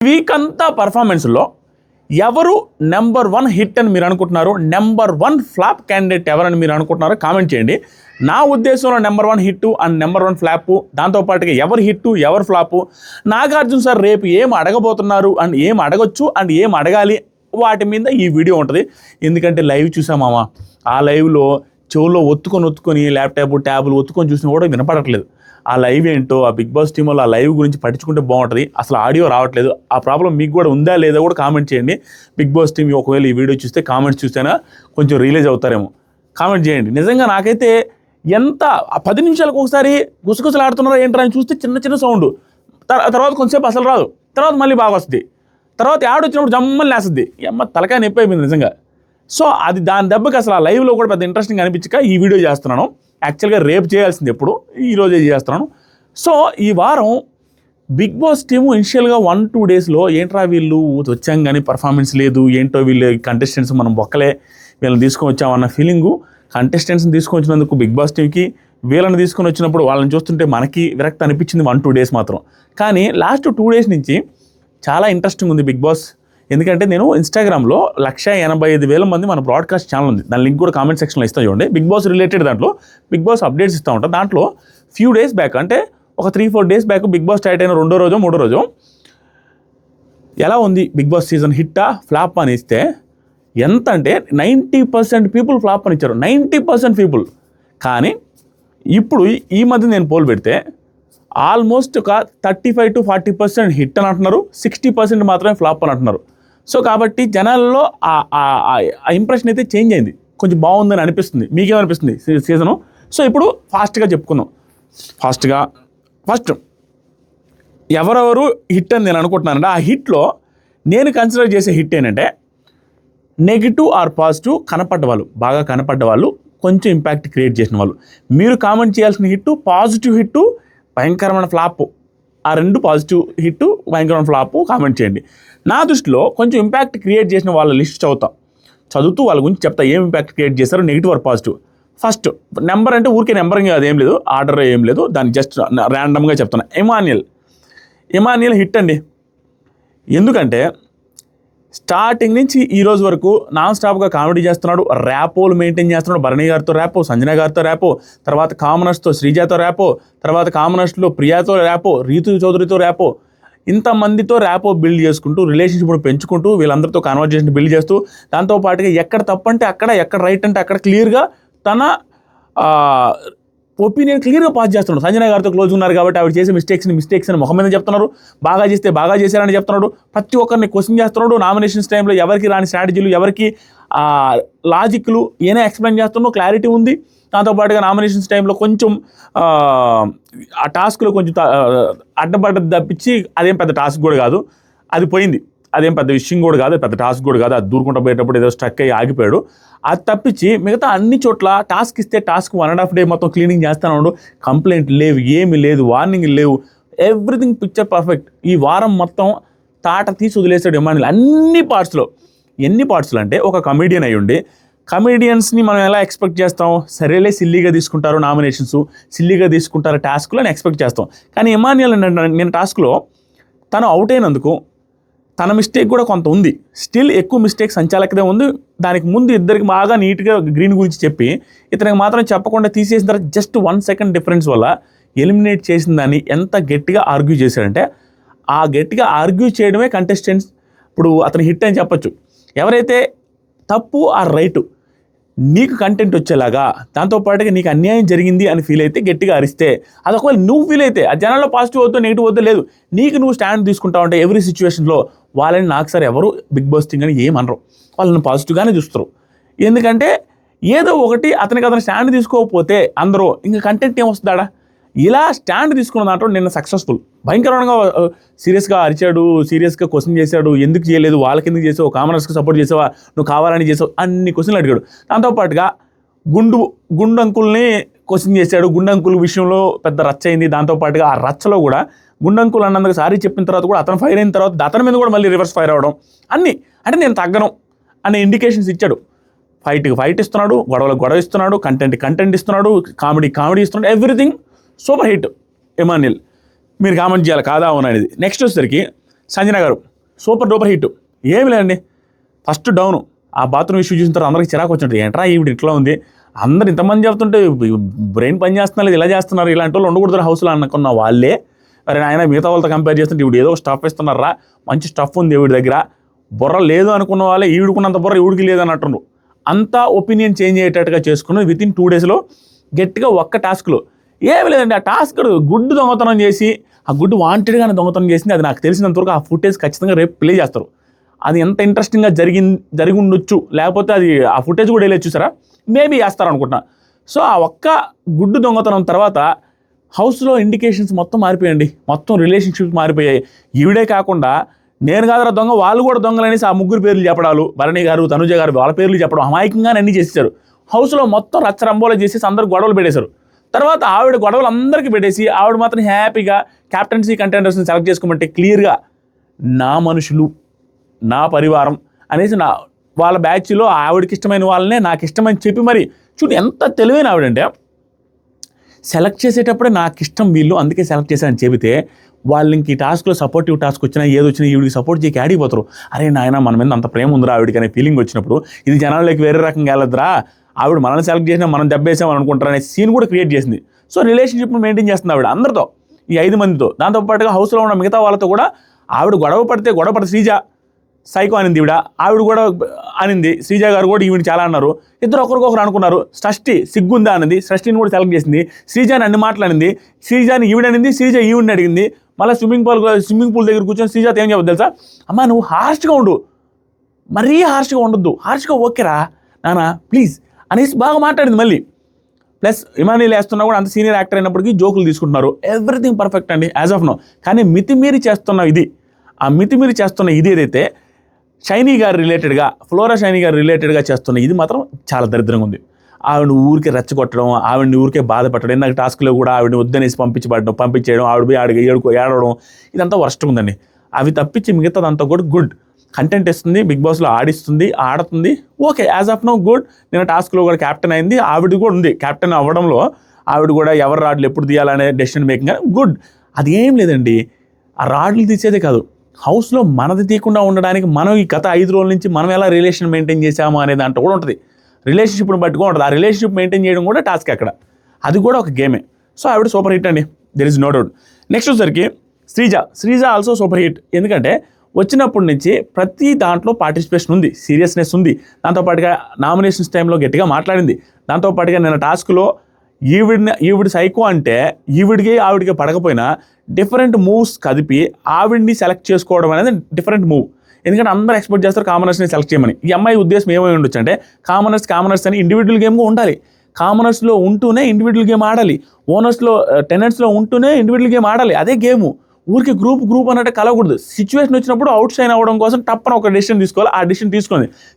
Week అంతా పర్ఫార్మెన్స్లో ఎవరు number 1 hit అని మీరు అనుకుంటున్నారు, నెంబర్ 1 ఫ్లాప్ క్యాండిడేట్ ఎవరని మీరు అనుకుంటున్నారో కామెంట్ చేయండి. నా ఉద్దేశంలో number 1 hit and number 1 flop, దాంతోపాటుగా ఎవరు హిట్టు ఎవరు ఫ్లాపు, నాగార్జున సార్ రేపు ఏం అడగబోతున్నారు అండ్ ఏం అడగొచ్చు అండ్ ఏం అడగాలి వాటి మీద ఈ వీడియో ఉంటుంది. ఎందుకంటే లైవ్ చూసామామా, ఆ లైవ్లో చెవుల్లో ఒత్తుకొని ల్యాప్టాప్ ట్యాబులు ఒత్తుకొని చూసినా కూడా వినపడట్లేదు. ఆ లైవ్ ఏంటో, ఆ బిగ్ బాస్ టీమ్ వాళ్ళు ఆ లైవ్ గురించి పట్టించుకుంటే బాగుంటుంది. అసలు ఆడియో రావట్లేదు. ఆ ప్రాబ్లం మీకు కూడా ఉందా లేదా కూడా కామెంట్ చేయండి. బిగ్ బాస్ టీమ్ ఒకవేళ ఈ వీడియో చూస్తే కామెంట్స్ చూస్తేనా కొంచెం రియలైజ్ అవుతారేమో, కామెంట్ చేయండి. నిజంగా నాకైతే ఎంత 10 నిమిషాలకు ఒకసారి గుసగుసలాడుతున్నారో ఏంటో అని చూస్తే చిన్న సౌండ్, తర్వాత కొంచెంసేపు అసలు రాదు, తర్వాత మళ్ళీ బాగా వస్తుంది, తర్వాత యాడ్ వచ్చినప్పుడు జమ్మని లేస్తుంది. తలకాయ నొప్పి అయిపోయింది నిజంగా. సో అది దాని దెబ్బకి అసలు ఆ లైవ్లో కూడా పెద్ద ఇంట్రెస్టింగ్ అనిపించక ఈ వీడియో చేస్తున్నాను. యాక్చువల్గా రేపు చేయాల్సింది ఎప్పుడు, ఈరోజే చేస్తున్నాను. సో ఈ వారం బిగ్ బాస్ టీము ఇనిషియల్గా 1-2 డేస్లో ఏంట్రా వీళ్ళు వచ్చాం కానీ పర్ఫార్మెన్స్ లేదు, ఏంటో వీళ్ళు కంటెస్టెంట్స్ మనం బొక్కలే వీళ్ళని తీసుకొని వచ్చామన్న ఫీలింగు కంటెస్టెంట్స్ని తీసుకొని వచ్చినందుకు బిగ్ బాస్ టీమ్కి, వీళ్ళని తీసుకొని వచ్చినప్పుడు వాళ్ళని చూస్తుంటే మనకి విరక్తి అనిపించింది 1-2 డేస్ మాత్రం. కానీ లాస్ట్ 2 డేస్ నుంచి చాలా ఇంట్రెస్టింగ్ ఉంది బిగ్ బాస్. ఎందుకంటే నేను ఇన్స్టాగ్రామ్లో 185,000 మంది మన బ్రాడ్కాస్ట్ ఛానల్ ఉంది, దాని లింక్ కూడా కామెంట్ సెక్షన్లో ఇస్తాను చూడండి. బిగ్ బాస్ రిలేటెడ్ దాంట్లో బిగ్ బాస్ అప్డేట్స్ ఇస్తూ ఉంటాను. దాంట్లో ఫ్యూ డేస్ బ్యాక్, అంటే ఒక 3-4 days back Bigg Boss start అయిన 2వ రోజు 3వ రోజు ఎలా ఉంది బిగ్ బాస్ సీజన్, హిట్టా ఫ్లాప్ అని ఇస్తే ఎంత అంటే 90% పీపుల్ ఫ్లాప్ అని ఇచ్చారు, 90% పీపుల్. కానీ ఇప్పుడు ఈ మధ్య నేను పోల్ పెడితే ఆల్మోస్ట్ ఒక 35-40% హిట్ అని అంటున్నారు, 60% మాత్రమే ఫ్లాప్ అని అంటున్నారు. సో కాబట్టి జనాల్లో ఆ ఇంప్రెషన్ అయితే చేంజ్ అయింది, కొంచెం బాగుందని అనిపిస్తుంది. మీకేమనిపిస్తుంది సీజను? సో ఇప్పుడు ఫాస్ట్గా చెప్పుకుందాం. ఫస్ట్ ఎవరెవరు హిట్ అని నేను అనుకుంటున్నానంటే, ఆ హిట్లో నేను కన్సిడర్ చేసే హిట్ ఏంటంటే నెగిటివ్ ఆర్ పాజిటివ్ కనపడ్డ వాళ్ళు, బాగా కనపడ్డ వాళ్ళు, కొంచెం ఇంపాక్ట్ క్రియేట్ చేసిన వాళ్ళు. మీరు కామెంట్ చేయాల్సిన హిట్టు పాజిటివ్ హిట్టు, భయంకరమైన ఫ్లాప్. ఆ 2 పాజిటివ్ హిట్టు భయంకరమైన ఫ్లాప్ కామెంట్ చేయండి. నా దృష్టిలో కొంచెం ఇంపాక్ట్ క్రియేట్ చేసిన వాళ్ళ లిస్ట్ చదువుతూ వాళ్ళ గురించి చెప్తా, ఏం ఇంపాక్ట్ క్రియేట్ చేశారో, negative or positive. First number అంటే ఊరికే నెంబరింగ్ అదేం లేదు, ఆర్డర్ ఏం లేదు, దాన్ని జస్ట్ ర్యాండమ్గా చెప్తున్నా. ఎమాన్యుయల్ హిట్ అండి. ఎందుకంటే స్టార్టింగ్ నుంచి ఈ రోజు వరకు నాన్ స్టాప్గా కామెడీ చేస్తున్నాడు, ర్యాపోలు మెయింటైన్ చేస్తున్నాడు. భరణి గారితో ర్యాపో, సంజన గారితో ర్యాపో, తర్వాత కామనర్స్తో శ్రీజాతో ర్యాపో, తర్వాత కామనర్స్లో ప్రియాతో ర్యాపో, రీతు చౌదరితో ర్యాపో, ఇంతమందితో ర్యాపో బిల్డ్ చేసుకుంటూ రిలేషన్షిప్ పెంచుకుంటూ వీళ్ళందరితో కన్వర్జేషన్ బిల్డ్ చేస్తూ, దాంతోపాటుగా ఎక్కడ తప్పంటే అక్కడ, ఎక్కడ రైట్ అంటే అక్కడ క్లియర్గా తన ఒపీనియన్ క్లియర్గా పాస్ చేస్తున్నాడు. సంజన గారితో క్లోజ్ ఉన్నారు కాబట్టి ఆవిడ చేసే మిస్టేక్స్ అని ముఖం మీద చెప్తున్నారు, బాగా చేస్తే బాగా చేశారని చెప్తున్నాడు. ప్రతి ఒక్కరిని క్వశ్చన్ చేస్తున్నాడు. నామినేషన్స్ టైంలో ఎవరికి రాని స్ట్రాటజీలు, ఎవరికి లాజిక్లు ఏనే ఎక్స్ప్లెయిన్ చేస్తున్నాడు, క్లారిటీ ఉంది. దాంతోపాటుగా నామినేషన్స్ టైంలో కొంచెం ఆ టాస్క్లో కొంచెం అడ్డపడ్డది తప్పించి అదేం పెద్ద టాస్క్ కూడా కాదు, అది పోయింది, అదేం పెద్ద విషయం కూడా కాదు, పెద్ద టాస్క్ కూడా కాదు. అది దూరుకుంటూ పోయేటప్పుడు ఏదో స్ట్రక్ అయ్యి ఆగిపోయాడు. అది తప్పించి మిగతా అన్ని చోట్ల టాస్క్ ఇస్తే టాస్క్ 1.5 డే మొత్తం క్లీనింగ్ చేస్తాను, కంప్లైంట్ లేవు, ఏమి లేదు, వార్నింగ్ లేవు, ఎవ్రీథింగ్ పిక్చర్ పర్ఫెక్ట్. ఈ వారం మొత్తం తాట తీసి వదిలేసాడు ఎమాన్యుయల్ అన్ని పార్ట్స్లో. ఎన్ని పార్ట్స్లో అంటే, ఒక కమెడియన్ అయి ఉండి కమెడియన్స్ని మనం ఎలా ఎక్స్పెక్ట్ చేస్తాం, సరేలే సిల్లీగా తీసుకుంటారు నామినేషన్స్, సిల్లీగా తీసుకుంటారు టాస్క్లు అని ఎక్స్పెక్ట్ చేస్తాం. కానీ ఎమాన్యుయల్ నేను టాస్క్లో తను అవుట్ అయినందుకు తన మిస్టేక్ కూడా కొంత ఉంది, స్టిల్ ఎక్కువ మిస్టేక్ సంచాలకదే ఉంది. దానికి ముందు ఇద్దరికి బాగా నీట్గా గ్రీన్ గురించి చెప్పి ఇతనికి మాత్రం చెప్పకుండా తీసేసిన తర్వాత జస్ట్ 1 సెకండ్ డిఫరెన్స్ వల్ల ఎలిమినేట్ చేసిన దాన్ని ఎంత గట్టిగా ఆర్గ్యూ చేశాడంటే, ఆ గట్టిగా ఆర్గ్యూ చేయడమే కంటెస్టెంట్స్ ఇప్పుడు అతను హిట్ అని చెప్పొచ్చు. ఎవరైతే తప్పు ఆ రైటు నీకు కంటెంట్ వచ్చేలాగా, దాంతోపాటుగా నీకు అన్యాయం జరిగింది అని ఫీల్ అయితే గట్టిగా అరిస్తే, అది ఒకవేళ నువ్వు ఫీల్ అయితే ఆ జనాల్లో పాజిటివ్ అవుతుందో నెగిటివ్ అవుతుందో లేదు, నీకు నువ్వు స్టాండ్ తీసుకుంటా ఉంటే ఎవ్రీ సిచ్యువేషన్లో వాళ్ళని నాకు సార్ ఎవరు బిగ్ బాస్ థింగ్ అని ఏమనరు, వాళ్ళని పాజిటివ్గానే చూస్తారు. ఎందుకంటే ఏదో ఒకటి అతను స్టాండ్ తీసుకోకపోతే అందరూ ఇంకా కంటెంట్ ఏమొస్తుందా, ఇలా స్టాండ్ తీసుకున్న దాంట్లో నిన్న సక్సెస్ఫుల్. భయంకరంగా సీరియస్గా అరిచాడు, సీరియస్గా క్వశ్చన్ చేశాడు, ఎందుకు చేయలేదు, వాళ్ళకి ఎందుకు చేసావు, కామనర్స్కి సపోర్ట్ చేసావా, నువ్వు కావాలని చేసావు, అన్ని క్వశ్చన్లు అడిగాడు. దాంతోపాటుగా గుండు అంకుల్ని క్వశ్చన్ చేశాడు. గుండు అంకుల్ విషయంలో పెద్ద రచ్చ అయింది. దాంతోపాటుగా ఆ రచ్చలో కూడా గుండు అంకుల్ అన్నందుకు సారీ చెప్పిన తర్వాత కూడా అతను ఫైర్ అయిన తర్వాత అతని మీద కూడా మళ్ళీ రివర్స్ ఫైర్ అవ్వడం, అన్నీ అంటే నేను తగ్గను అనే ఇండికేషన్స్ ఇచ్చాడు. ఫైట్ ఇస్తున్నాడు, గొడవ ఇస్తున్నాడు, కంటెంట్ ఇస్తున్నాడు, కామెడీ ఇస్తున్నాడు, ఎవ్రీథింగ్ సూపర్ హిట్ ఎమాన్యుయల్. మీరు కామెంట్ చేయాలి కాదా అవును అనేది. నెక్స్ట్ వచ్చేసరికి సంజన గారు సూపర్ డూపర్ హిట్. ఏమి లేదండి, ఫస్ట్ డౌను. ఆ బాత్రూమ్ ఇష్యూ చూసిన తర్వాత అందరికి చిరాకు వచ్చినట్టు, ఏంట్రా ఈవిడ ఇట్లా ఉంది, అందరు ఇంతమంది చెప్తుంటే బ్రెయిన్ పని చేస్తున్నారు, ఇలా చేస్తున్నారు, ఇలాంటి వాళ్ళు ఉండకూడదు హౌస్లో అనుకున్న వాళ్ళే, మరి ఆయన మిగతా వాళ్ళతో కంపేర్ చేస్తుంటే ఈవిడ ఏదో స్టఫ్ ఇస్తున్నారా, మంచి స్టఫ్ ఉంది ఈవిడ దగ్గర, బుర్ర లేదు అనుకున్న వాళ్ళే ఈవిడుకున్నంత బుర్ర ఈవిడికి లేదని అంటున్నారు. అంతా ఒపీనియన్ చేంజ్ అయ్యేటట్టుగా చేసుకుని వితిన్ 2 daysలో గట్టిగా ఒక్క టాస్క్లో. ఏమి లేదండి, ఆ టాస్క్ గుడ్డు దొంగతనం చేసి, ఆ గుడ్డు వాంటెడ్గానే దొంగతనం చేసింది. అది నాకు తెలిసినంతవరకు ఆ ఫుటేజ్ ఖచ్చితంగా రేపు ప్లే చేస్తారు. అది ఎంత ఇంట్రెస్టింగ్గా జరిగి ఉండొచ్చు, లేకపోతే అది ఆ ఫుటేజ్ కూడా వెళ్ళి చూసారా, మేబీ వేస్తారు అనుకుంటున్నా. సో ఆ ఒక్క గుడ్డు దొంగతనం తర్వాత హౌస్లో ఇండికేషన్స్ మొత్తం మారిపోయండి, మొత్తం రిలేషన్షిప్స్ మారిపోయాయి. ఈవిడే కాకుండా నేను కాదరా దొంగ, వాళ్ళు కూడా దొంగలనేసి ఆ ముగ్గురు పేర్లు చెప్పడాలు, భరణి గారు, తనుజ గారు, వాళ్ళ పేర్లు చెప్పడం, అమాయకంగానే అన్నీ చేసేసారు. హౌస్లో మొత్తం రచ్చరంబోలో చేసేసి అందరూ గొడవలు పెట్టేశారు. తర్వాత ఆవిడ గొడవలు అందరికీ పెట్టేసి ఆవిడ మాత్రం హ్యాపీగా క్యాప్టెన్సీ కంటెండర్స్ని సెలెక్ట్ చేసుకోమంటే క్లియర్గా నా మనుషులు, నా పరివారం అనేసి వాళ్ళ బ్యాచ్లో ఆవిడకి ఇష్టమైన వాళ్ళనే నాకు ఇష్టమని చెప్పి, మరి చూడు ఎంత తెలివైన ఆవిడంటే, సెలెక్ట్ చేసేటప్పుడే నాకు ఇష్టం వీళ్ళు అందుకే సెలెక్ట్ చేశానని చెబితే, వాళ్ళు ఇంక ఈ టాస్క్లో సపోర్టివ్ టాస్క్ వచ్చినా ఏది వచ్చినా ఈవిడికి సపోర్ట్ చేయకి ఆడిపోతారు. అరే నాయన మన మీద అంత ప్రేమ ఉందిరా ఆవిడికి అనే ఫీలింగ్ వచ్చినప్పుడు, ఇది జనాల్లోకి వేరే రకంగా వెళ్ళదురా, ఆవిడ మనల్ని సెలెక్ట్ చేసినా మనం దెబ్బేసామని అనుకుంటారు అనే సీన్ కూడా క్రియేట్ చేసింది. సో రిలేషన్షిప్ను మెయింటైన్ చేస్తుంది ఆవిడ అందరితో, ఈ 5 మందితో. దాంతోపాటుగా హౌస్లో ఉన్న మిగతా వాళ్ళతో కూడా ఆవిడ గొడవ పడితే శ్రీజ సైకో అనింది ఆవిడ కూడా అనింది. శ్రీజ గారు కూడా ఈవిడ చాలా అన్నారు. ఇద్దరు ఒకరికొకరు అనుకున్నారు. షష్ఠి సిగ్గుందా అనింది, షష్ఠిని కూడా సెలెక్ట్ చేసింది. శ్రీజాని అన్ని మాట్లాడింది, శ్రీజాని ఈవిడనింది, శ్రీజ ఈవిడిని అడిగింది. మళ్ళీ స్విమ్మింగ్ పూల్ దగ్గర కూర్చొని శ్రీజాతో ఏం చెప్పదు తెలుసా, అమ్మా నువ్వు హార్ష్గా ఉండు, మరీ హార్ష్గా ఉండొద్దు, హార్ష్గా ఓకేరా నానా ప్లీజ్ అనేసి బాగా మాట్లాడింది. మళ్ళీ ప్లస్ ఇమానియల్ వేస్తున్నా కూడా అంత సీనియర్ యాక్టర్ అయినప్పటికీ జోకులు తీసుకుంటున్నారు. ఎవ్రీథింగ్ పర్ఫెక్ట్ అండి యాజ్ ఆఫ్ నో. కానీ మితిమీరి చేస్తున్న ఇది ఏదైతే షైనీ గారు రిలేటెడ్గా, ఫ్లోరా షైనీ గారు రిలేటెడ్గా చేస్తున్న ఇది మాత్రం చాలా దరిద్రంగా ఉంది. ఆవిడని ఊరికే రెచ్చగొట్టడం, ఆవిడని ఊరికే బాధ పెట్టడం, ఇందాక టాస్క్లో కూడా ఆవిడని వద్దనేసి పంపించేయడం, ఆవిడ పోయి ఏడవడం, ఇదంతా వర్స్ట్గా ఉందండి. అవి తప్పించి మిగతాదంతా కూడా గుడ్ కంటెంట్ ఇస్తుంది, బిగ్ బాస్లో ఆడుతుంది, okay as of no good. నేను టాస్క్లో కూడా క్యాప్టెన్ అయింది, ఆవిడ కూడా ఉంది. క్యాప్టెన్ అవ్వడంలో ఆవిడ కూడా ఎవరు రాడ్లు ఎప్పుడు తీయాలనే డెసిషన్ మేకింగ్ గుడ్. అది ఏం లేదండి, ఆ రాడ్లు తీసేదే కాదు, హౌస్లో మనది తీయకుండా ఉండడానికి మనం ఈ గత 5 రోజుల నుంచి మనం ఎలా రిలేషన్ మెయింటైన్ చేసాము అనే దాంట్లో కూడా ఉంటుంది. రిలేషన్షిప్ని బట్టి కూడా ఉంటుంది. ఆ రిలేషన్షిప్ మెయింటైన్ చేయడం కూడా టాస్క్ అక్కడ, అది కూడా ఒక గేమే. సో ఆవిడ సూపర్ హిట్ అండి, there is no doubt. Next వచ్చేసరికి శ్రీజ ఆల్సో సూపర్ హిట్. ఎందుకంటే వచ్చినప్పటి నుంచి ప్రతి దాంట్లో పార్టిసిపేషన్ ఉంది, సీరియస్నెస్ ఉంది. దాంతోపాటుగా నామినేషన్స్ టైంలో గట్టిగా మాట్లాడింది. దాంతోపాటుగా నేను టాస్క్లో ఈవిడ సైకో అంటే ఆవిడికి పడకపోయినా డిఫరెంట్ మూవ్స్ కదిపి ఆవిడ్ని సెలెక్ట్ చేసుకోవడం అనేది డిఫరెంట్ మూవ్. ఎందుకంటే అందరూ ఎక్స్పెక్ట్ చేస్తారు కామనర్స్ని సెలెక్ట్ చేయమని. ఈ అమ్మాయి ఉద్దేశం ఏమై ఉండొచ్చు అంటే కామనర్స్ అని ఇండివిజువల్ గేమ్గా ఉండాలి. కామనర్స్లో ఉంటూనే ఇండివిజువల్ గేమ్ ఆడాలి, ఓనర్స్లో టెనెంట్స్లో ఉంటూనే ఇండివిజువల్ గేమ్ ఆడాలి. అదే గేము. ఊరికి గ్రూప్ అన్నట్టు కలవకూడదు. సిచ్యువేషన్ వచ్చినప్పుడు అవుట్ సైన్ అవ్వడం కోసం టప్పన ఒక డెసిషన్ తీసుకోవాలి. ఆ డెసిషన్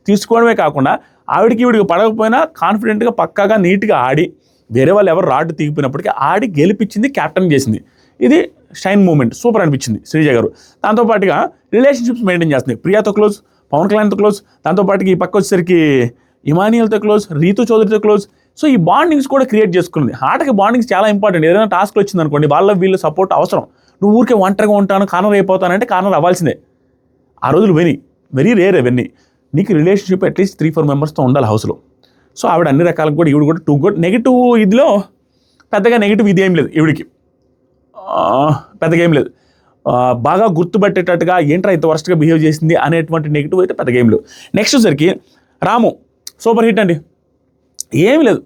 తీసుకోవడమే కాకుండా ఈవిడికి పడకపోయినా కాన్ఫిడెంట్గా పక్కాగా నీట్గా ఆడి, వేరే వాళ్ళు ఎవరు రాడ్ తీగిపోయినప్పటికీ ఆడి గెలిపించింది, క్యాప్టెన్ చేసింది. ఇది షైన్ మూమెంట్, సూపర్ అనిపించింది శ్రీజ గారు. దాంతోపాటుగా రిలేషన్షిప్స్ మెయింటైన్ చేస్తుంది. ప్రియాతో క్లోజ్, పవన్ కళ్యాణ్తో క్లోజ్, దాంతోపాటుకి ఈ పక్క వచ్చేసరికి ఇమానియల్తో క్లోజ్, రీతు చౌదరితో క్లోజ్. సో ఈ బాండింగ్స్ కూడా క్రియేట్ చేసుకుంది. ఆటకి బాండింగ్స్ చాలా ఇంపార్టెంట్. ఏదైనా టాస్క్ వచ్చింది అనుకోండి, వీళ్ళ సపోర్ట్ అవసరం. నువ్వు ఊరికే ఒంటరిగా ఉంటాను, కార్నర్ అయిపోతానంటే కార్నర్ అవ్వాల్సిందే. ఆ రోజులు వెరీ రేర్ అవన్నీ. నీకు రిలేషన్షిప్ అట్లీస్ట్ 3-4 మెంబర్స్తో ఉండాలి హౌస్లో. సో ఆవిడ అన్ని రకాలకు కూడా ఈవిడ కూడా టూ గుడ్. నెగిటివ్ ఇదిలో పెద్దగా నెగిటివ్ ఇది ఏం లేదు, ఈవిడికి పెద్దగా ఏం లేదు. బాగా గుర్తుపట్టేటట్టుగా ఏంట్రా ఇంత వరస్ట్గా బిహేవ్ చేసింది అనేటువంటి నెగిటివ్ అయితే పెద్దగా ఏం లేవు. నెక్స్ట్ వచ్చేసరికి రాము సూపర్ హిట్ అండి. ఏమి లేదు,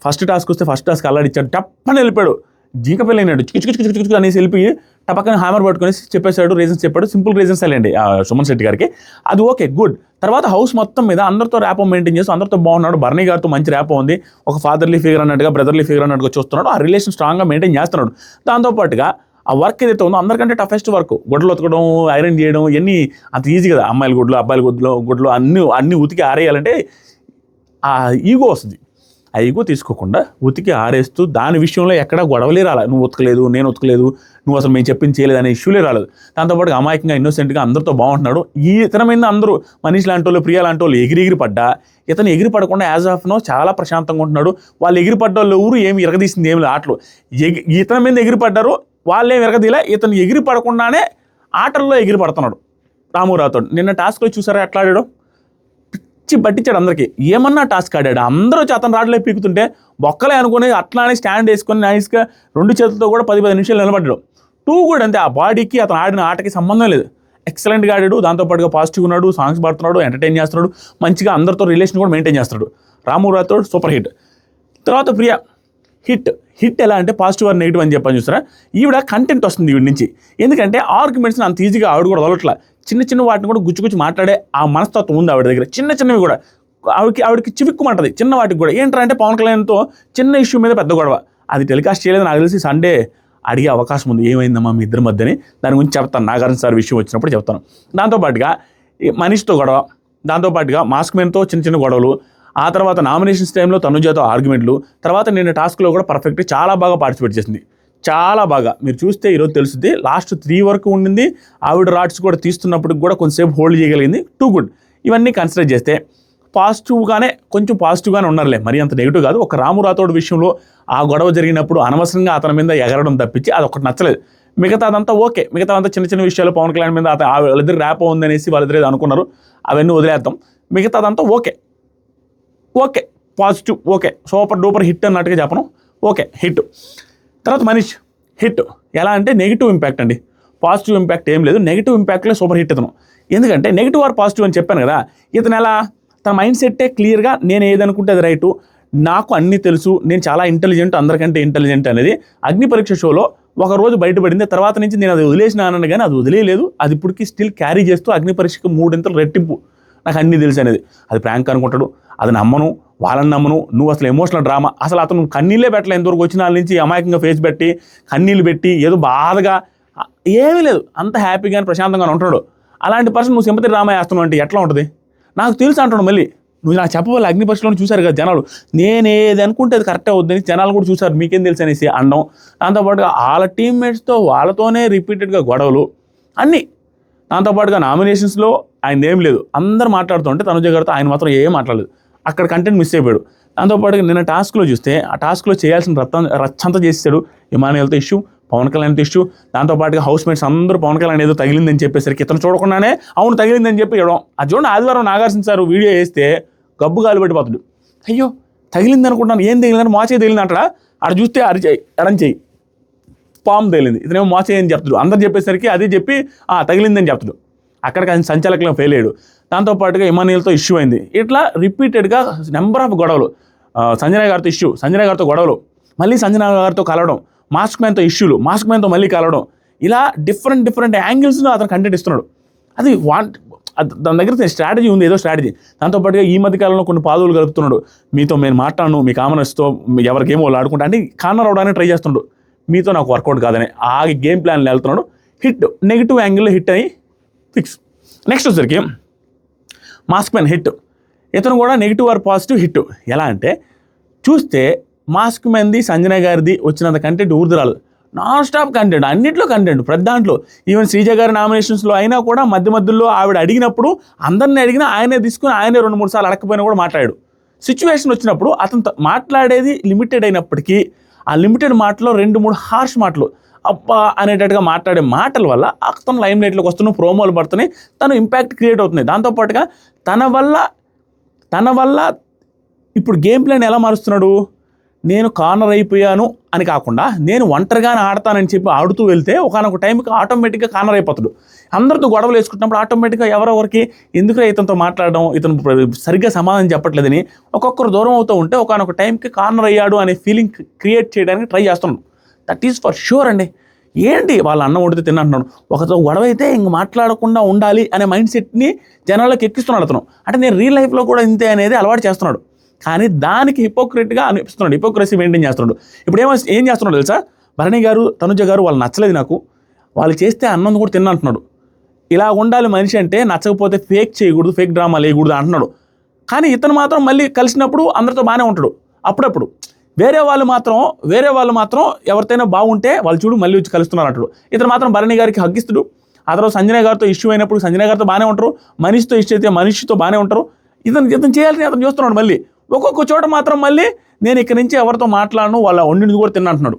ఫస్ట్ టాస్క్ వస్తే ఫస్ట్ టాస్క్ అల్లాడిచ్చాడు, టప్పని వెళ్ళిపోయాడు, జీకపల్లి అయినాడు, చిక్కు అనేసి వెళ్ళిపోయి టపక్కన హ్యామర్ పట్టుకుని చెప్పేశాడు, రీజన్స్ చెప్పాడు. సింపుల్ రీజన్స్ అండి సుమన్ శెట్టి గారికి. అది ఓకే గుడ్. తర్వాత హౌస్ మొత్తం మీద అందరితో ర్యాపో మెయింటైన్ చేస్తూ అందరితో బాగున్నాడు. భరణి గారితో మంచి ర్యాపో ఉంది. ఒక ఫాదర్లీ ఫిగర్ అన్నట్టుగా, బ్రదర్లీ ఫిగర్ అన్నట్టుగా చూస్తున్నాడు. ఆ రిలేషన్ స్ట్రాంగ్గా మెయింటైన్ చేస్తున్నాడు. దాంతోపాటుగా ఆ వర్క్ ఏదైతే ఉందో అందరికంటే టఫెస్ట్ వర్క్, గుడ్లు ఉతకడం, ఐరన్ చేయడం, ఇవన్నీ అంత ఈజీ కదా. అమ్మాయిల గుడ్లు, అబ్బాయిల గుడ్లు అన్నీ ఉతికి ఆరేయాలంటే ఆ ఈగో వస్తుంది. ఆ ఈగో తీసుకోకుండా ఉతికి ఆరేస్తూ దాని విషయంలో ఎక్కడా గొడవలే రాలేదు. నువ్వు ఉతకలేదు, నేను ఉతకలేదు, నువ్వు అసలు మేము చెప్పింది చేయలేదు అనే ఇష్యూలే రాలేదు. దాంతోపాటు అమాయకంగా ఇన్నోసెంట్గా అందరితో బాగుంటున్నాడు. ఇతని మీద అందరూ మనీష్ లాంటి వాళ్ళు, ప్రియా లాంటి వాళ్ళు ఎగిరి పడ్డా ఇతను ఎగిరి పడకుండా యాజ్ ఆఫ్ నో చాలా ప్రశాంతంగా ఉంటున్నాడు. వాళ్ళు ఎగిరి పడ్డ వాళ్ళు ఎవరు ఏమి ఎరగదీసింది ఏమి ఆటలు. ఇతని మీద ఎగిరి పడ్డారు, వాళ్ళేం ఎరగదీలా. ఇతను ఎగిరి పడకుండానే ఆటల్లో ఎగిరి పడుతున్నాడు. రాము రాథోడ్ నిన్న టాస్క్లో చూసారా ఎట్లా ఆడాడు, పిచ్చి పట్టించాడు అందరికీ. ఏమన్నా టాస్క్ ఆడాడు, అందరూ అతను రాడ్లే పీకుతుంటే బొక్కలే అనుకుని అట్లానే స్టాండ్ వేసుకొని నైస్గా 2 చేతులతో కూడా 10 నిమిషాలు నిలబడ్డాడు. 2 కూడా అంతే, ఆ బాడీకి అతను ఆడిన ఆటకి సంబంధం లేదు, ఎక్సలెంట్గా ఆడాడు. దాంతోపాటుగా పాజిటివ్ ఉన్నాడు, సాంగ్స్ పాడుతున్నాడు, ఎంటర్టైన్ చేస్తున్నాడు, మంచిగా అందరితో రిలేషన్ కూడా మెయింటైన్ చేస్తున్నాడు. రాము రాథోడ్ సూపర్ హిట్. తర్వాత ప్రియా హిట్ ఎలా అంటే పాజిటివ్ ఆర్ నెగిటివ్ అని చెప్పని చూస్తారా, ఈవిడ కంటెంట్ వస్తుంది ఈవిడ నుంచి. ఎందుకంటే ఆర్గ్యుమెంట్స్ని అంత ఈజీగా ఆవిడ కూడా వదలట్లా, చిన్న వాటిని కూడా గుచ్చి మాట్లాడే ఆ మనస్తత్వం ఉంది ఆవిడ దగ్గర. చిన్నవి కూడా ఆవిడకి చివిక్కుమంటది, చిన్న వాటికి కూడా. ఏంటంటే పవన్ కళ్యాణ్తో చిన్న ఇష్యూ మీద పెద్ద గొడవ, అది టెలికాస్ట్ చేయలేదు నాకు తెలిసి. సండే అడిగే అవకాశం ఉంది, ఏమైందమ్మా మీ ఇద్దరి మధ్యని, దాని గురించి చెప్తాను, నాగార్జున సార్ విషయం వచ్చినప్పుడు చెప్తాను. దాంతోపాటుగా మనీష్తో గొడవ, దాంతోపాటుగా మాస్క్ మ్యాన్తో చిన్న గొడవలు, ఆ తర్వాత నామినేషన్స్ టైంలో తనుజతో ఆర్గ్యుమెంట్లు, తర్వాత నిన్న టాస్క్లో కూడా పర్ఫెక్ట్గా చాలా బాగా పార్టిసిపేట్ చేసింది, చాలా బాగా. మీరు చూస్తే ఈరోజు తెలుస్తుంది, లాస్ట్ 3 వరకు ఉండింది. ఆవిడ రాడ్స్ కూడా తీస్తున్నప్పటికి కూడా కొంచెంసేపు హోల్డ్ చేయగలిగింది, టూ గుడ్. ఇవన్నీ కన్సిడర్ చేస్తే కొంచెం పాజిటివ్గానే ఉన్నారులే, మరి అంత నెగిటివ్ కాదు. ఒక రాము రాథోడ్ విషయంలో ఆ గొడవ జరిగినప్పుడు అనవసరంగా అతని మీద ఎగరడం తప్పించి అదొకటి నచ్చలేదు. మిగతా అదంతా ఓకే, మిగతా అంతా చిన్న విషయాలు పవన్ కళ్యాణ్ మీద వాళ్ళిద్దరు ర్యాప్ ఉందనేసి వాళ్ళిద్దరు అనుకున్నారు, అవన్నీ వదిలేద్దాం. మిగతా అదంతా okay positive, okay super duper hit అన్నట్టుగా చెప్పను, ఓకే హిట్. తర్వాత మనీష్ హిట్ ఎలా అంటే నెగిటివ్ ఇంపాక్ట్ అండి, పాజిటివ్ ఇంపాక్ట్ ఏం లేదు, నెగిటివ్ ఇంపాక్ట్లో సూపర్ హిట్ ఇతను. ఎందుకంటే నెగిటివ్ ఆర్ పాజిటివ్ అని చెప్పాను కదా, ఇతను ఎలా తన మైండ్ సెట్టే క్లియర్గా నేను ఏదనుకుంటే అది రైటు, నాకు అన్నీ తెలుసు, నేను చాలా ఇంటెలిజెంట్, అందరికంటే ఇంటెలిజెంట్ అనేది అగ్ని పరీక్ష షోలో ఒకరోజు బయటపడింది. తర్వాత నుంచి నేను అది వదిలేసినానని కానీ అది వదిలేదు, అది ఇప్పటికీ స్టిల్ క్యారీ చేస్తూ అగ్ని పరీక్షకు 3 రెట్టింపు నాకు అన్నీ తెలుసు అనేది. అది ప్రాంక్ అనుకుంటాడు, అది నమ్మను, వాళ్ళని నమ్మను, నువ్వు అసలు ఎమోషనల్ డ్రామా, అసలు అతను కన్నీళ్ళే పెట్టలే ఇంతవరకు వచ్చిన వాళ్ళ నుంచి, అమాయకంగా ఫేస్ పెట్టి కన్నీళ్ళు పెట్టి ఏదో బాధగా ఏమీ లేదు, అంత హ్యాపీగా ప్రశాంతంగా ఉంటున్నాడు. అలాంటి పర్సన్ నువ్వు సింపతి డ్రామా వేస్తున్నావు అంటే ఎట్లా ఉంటుంది, నాకు తెలుసు అంటున్నాడు. మళ్ళీ నువ్వు నాకు చెప్పవాలి, అగ్ని పరీక్షలో చూశారు కదా జనాలు, నేను ఏది అనుకుంటే అది కరెక్టే అవుద్దని జనాలు కూడా చూశారు, మీకేం తెలుసు అనేసి అనడం. దాంతోపాటుగా వాళ్ళ టీమ్మేట్స్తో వాళ్ళతోనే రిపీటెడ్గా గొడవలు అన్నీ. దాంతోపాటుగా నామినేషన్స్లో ఆయన ఏం లేదు, అందరు మాట్లాడుతుంటే తనుజ గారితో ఆయన మాత్రం ఏం మాట్లాడలేదు, అక్కడ కంటెంట్ మిస్ అయిపోయాడు. దాంతోపాటుగా నిన్న టాస్క్లో చూస్తే ఆ టాస్క్లో చేయాల్సిన రచ్చంతా చేసేసాడు. ఇమానుయల్తో ఇష్యూ, పవన్ కళ్యాణ్తో ఇష్యూ, దాంతోపాటుగా హౌస్ మేట్స్ అందరూ పవన్ కళ్యాణ్ ఏదో తగిలిందని చెప్పేసరికి ఇతను చూడకుండానే అవును తగిలిందని చెప్పి ఇవ్వడం. అది చూడండి, ఆదివారం నాగార్జున సార్ వీడియో వేస్తే గబ్బు గాలి పెట్టిపోతాడు, అయ్యో తగిలింది అనుకుంటున్నాను, ఏం తగిలిందని మోచేయి తగిలింది అంటాడా, ఆడ చూస్తే ఎడం చేయి పాము తగిలింది, ఇతనేమో మోచేయి అని చెప్తాడు, అందరు చెప్పేసరికి అది చెప్పి తగిలిందని చెప్తాడు. అక్కడికి ఆయన సంచాలకులను ఫెయిల్ అయ్యాడు. దాంతోపాటుగా ఇమానుయల్తో ఇష్యూ అయింది. ఇట్లా రిపీటెడ్గా నెంబర్ ఆఫ్ గొడవలు, సంజయ్ గారితో ఇష్యూ, సంజయ్ గారితో గొడవలు, మళ్ళీ సంజయ్ గారితో కలవడం, మాస్క్ మ్యాన్తో ఇష్యూలు, మాస్క్ మ్యాన్తో మళ్ళీ కలవడం, ఇలా డిఫరెంట్ యాంగిల్స్లో అతను కంటెంట్ ఇస్తున్నాడు. అది దాని దగ్గర స్ట్రాటజీ ఉంది, ఏదో స్ట్రాటజీ. దాంతోపాటుగా ఈ మధ్యకాలంలో కొన్ని పాదులు కలుపుతున్నాడు, మీతో నేను మాట్లాడను, మీ కామనర్స్తో ఎవరికేమో వాళ్ళు ఆడుకుంటా అంటే కార్నర్ అవడానికి ట్రై చేస్తున్నాడు, మీతో నాకు వర్కౌట్ కాదని ఆ గేమ్ ప్లాన్లో వెళ్తున్నాడు. హిట్, నెగిటివ్ యాంగిల్లో హిట్ అని ఫిక్స్. నెక్స్ట్ వచ్చరికి మాస్క్ మ్యాన్ హిట్, ఇతను కూడా నెగిటివ్ ఆర్ పాజిటివ్ హిట్. ఎలా అంటే చూస్తే మాస్క్ మ్యాన్ది సంజయ్ గారిది వచ్చినంత కంటెంట్ ఊర్దురాలు, నాన్ స్టాప్ కంటెంట్, అన్నింటిలో కంటెంట్, ప్రతి దాంట్లో. ఈవెన్ శ్రీజ గారి నామినేషన్స్లో అయినా కూడా మధ్యలో ఆవిడ అడిగినప్పుడు అందరిని అడిగినా ఆయనే తీసుకుని ఆయనే 2-3 సార్లు అడగకపోయినా కూడా మాట్లాడాడు. సిచ్యువేషన్ వచ్చినప్పుడు అతను మాట్లాడేది లిమిటెడ్ అయినప్పటికీ ఆ లిమిటెడ్ మాటలో 2-3 హార్ష్ మాటలు అబ్బా అనేటట్టుగా మాట్లాడే మాటల వల్ల అతను లైమ్ లైట్లోకి వస్తున్నాయి, ప్రోమోలు పడుతున్నాయి, తను ఇంపాక్ట్ క్రియేట్ అవుతుంది. దాంతోపాటుగా తన వల్ల ఇప్పుడు గేమ్ ప్లాన్ ఎలా మారుస్తున్నాడు, నేను కార్నర్ అయిపోయాను అని కాకుండా నేను ఒంటరిగానే ఆడతానని చెప్పి ఆడుతూ వెళ్తే ఒకనొక టైంకి ఆటోమేటిక్గా కార్నర్ అయిపోతాడు. అందరితో గొడవలు వేసుకుంటున్నప్పుడు ఆటోమేటిక్గా ఎవరెవరికి ఎందుకు ఇతనితో మాట్లాడడం, ఇతను సరిగ్గా సమాధానం చెప్పట్లేదని ఒక్కొక్కరు దూరం అవుతూ ఉంటే ఒకనొక టైంకి కార్నర్ అయ్యాడు అనే ఫీలింగ్ క్రియేట్ చేయడానికి ట్రై చేస్తున్నాడు. దట్ ఈజ్ ఫర్ ష్యూర్ అండి. ఏంటి వాళ్ళు అన్నం వండితే తిన్నంటున్నాడు, ఒకతో గొడవ అయితే ఇంక మాట్లాడకుండా ఉండాలి అనే మైండ్ సెట్ని జనాలకు ఎక్కిస్తున్నాడు అతను. అంటే నేను రియల్ లైఫ్లో కూడా ఇంతే అనేది అలవాటు చేస్తున్నాడు, కానీ దానికి హిపోక్రెట్గా అనిపిస్తున్నాడు, హిపోక్రసీ మెయింటైన్ చేస్తున్నాడు. ఇప్పుడు ఏం చేస్తున్నాడు తెలుసా, భరణి గారు తనుజ గారు వాళ్ళు నచ్చలేదు నాకు, వాళ్ళు చేస్తే అన్నం కూడా తిన్నంటున్నాడు. ఇలా ఉండాలి మనిషి అంటే, నచ్చకపోతే ఫేక్ చేయకూడదు, ఫేక్ డ్రామా లేకూడదు అంటున్నాడు. కానీ ఇతను మాత్రం మళ్ళీ కలిసినప్పుడు అందరితో బాగానే ఉంటాడు. అప్పుడప్పుడు వేరే వాళ్ళు మాత్రం ఎవరితోనైనా బాగుంటే వాళ్ళు చూడు మళ్ళీ వచ్చి కలుస్తున్నారు అంటాడు. ఇతను మాత్రం భరణి గారికి హగ్గిస్తుడు. ఆ తర్వాత సంజయ్ గారితో ఇష్యూ అయినప్పుడు సంజయ్ గారితో బాగానే ఉంటారు, మనిషితో ఇష్యూ అయితే మనిషితో బాగానే ఉంటారు. ఇతను చేయాలని అతను చూస్తున్నాడు. మళ్ళీ ఒక్కొక్క చోట మాత్రం మళ్ళీ నేను ఇక్కడ నుంచి ఎవరితో మాట్లాడను, వాళ్ళ వండినది కూడా తిన్నంటున్నాడు.